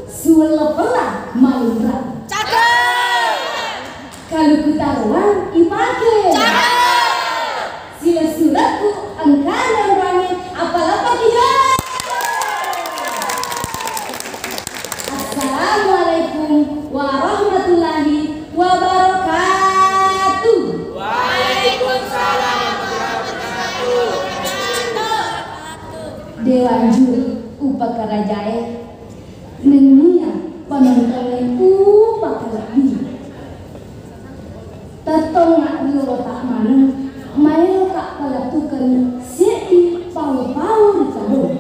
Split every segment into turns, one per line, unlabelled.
Sulepelah malura.
Cakep.
Kalau kutaruan ipake.
Cakep.
Sila suratku engkau orangnya apalah pakai jalan. Assalamualaikum warahmatullahi wabarakatuh.
Waalaikumsalam warahmatullahi wabarakatuh.
Dewan juri upakarajaya nenia penontonnya upakarabih tatongak liolo tak mana maelo kak palatukan sei pau-pau di kalung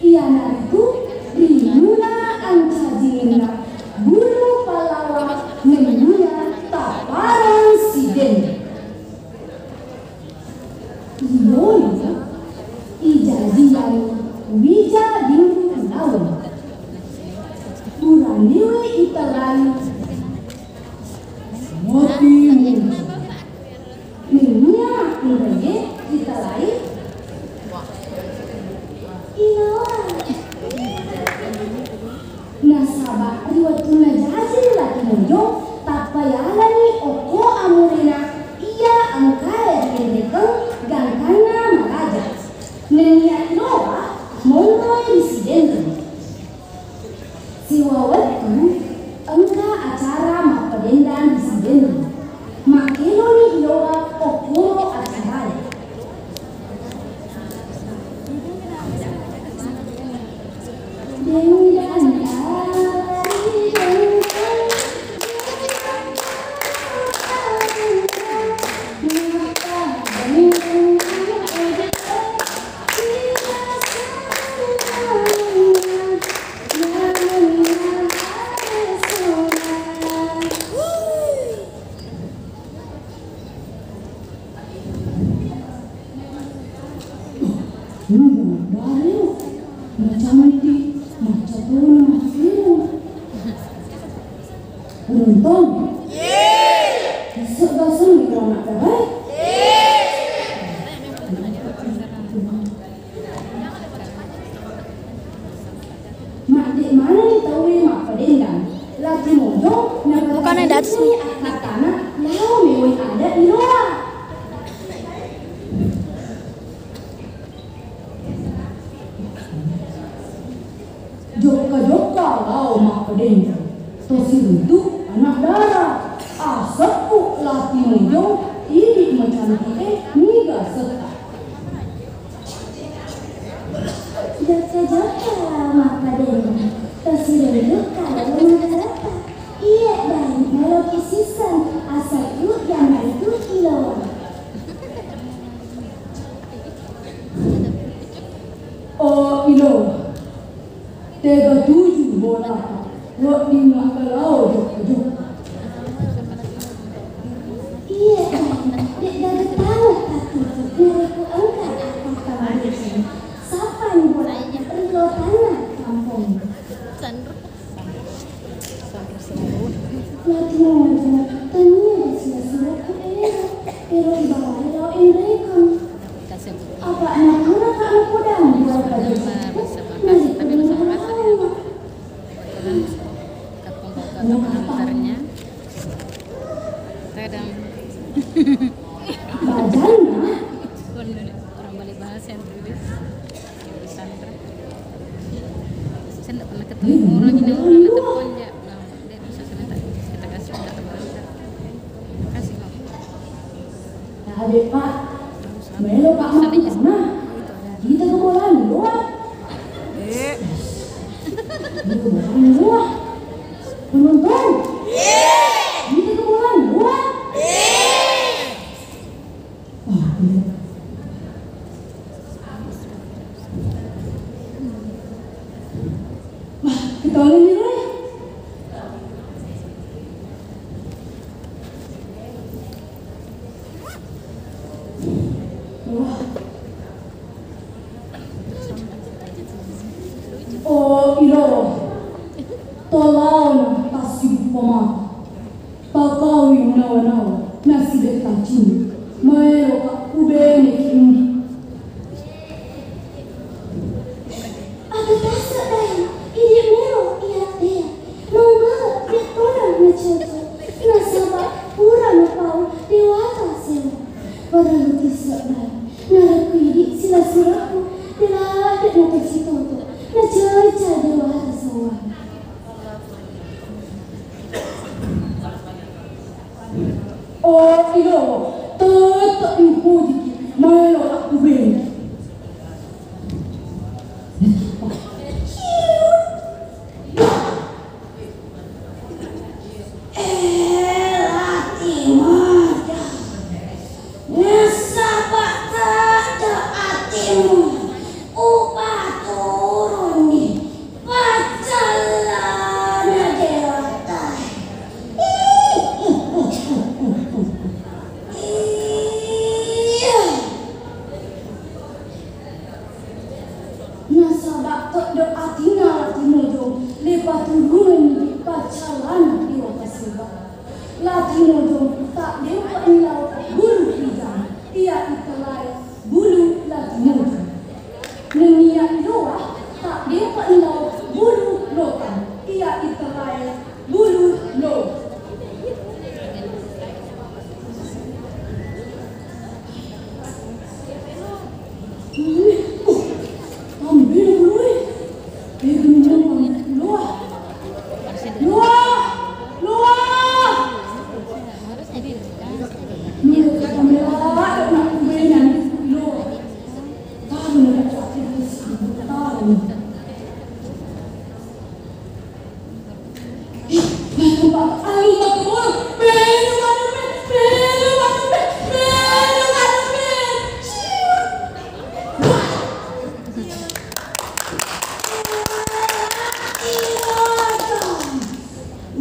ia nariku rimuna angkajina bulu palawa menunya taparan siden iyonya ijazian wija dingku lawan uraniwe italan mati minyak nurage italai inawan nasabah riwatuna jazil laki monjong tapayalani oko amurena iya angkaya diendekeng gangkana malaja nenia inowa monroy disiden siwawatku engka acara mapadendan disiden makeloni iowa okuro acara
Bukan yang di atas nih.
Joka-joka lau mapadendan tosirutu anak darah asapku lati mojong ini mencantike niga serta
Joka-joka mapadendan tosirutu kalau mengarapa iya dan melukisisan asal yuk yang itu kilauan
oh ilo tega tujuh bola wak lima kalau joka-joka
iya dek dari tanah kaki mereka angkat akan kawasan sapan bolanya perlu tanah kampung lagi mau tanya di sila-sila ku pero di bawah lo mereka apa anak-anak kamu podang buat baju
orang balik bahasa yang tulis pesantren. Saya tidak pernah ketemu orang ini orang telepon aja. Dia bisa cerita kita kasih kita terbantar. Kasih kok.
Adik Pak, melo Pak Mak mana? Kita ke bola luar. Kita bola luar. Penonton. Kita ke bola luar. Wah, kita ini lah. Oh, ilo. Tolong tasib pemata. Pakawi nawa-nawa. Nasi betang cini. Maelo ka ubene kini.
Aku tak sedang ini melo iya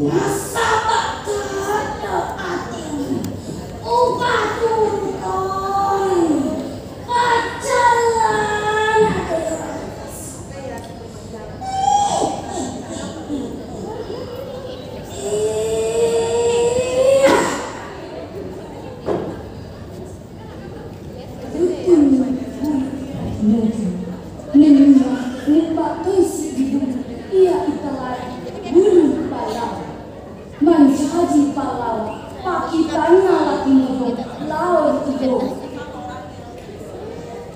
Nasabak kada ating ubah turun pacalan Haji Palau, pakitanya lagi mojong laut itu.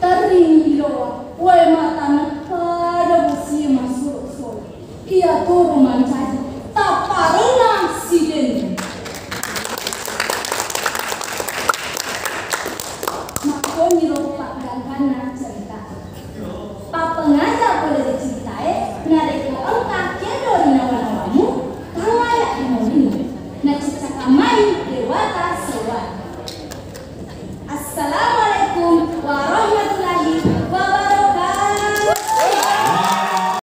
Tering iloa, wai matana pada musim masuk sol. Ia turun mancai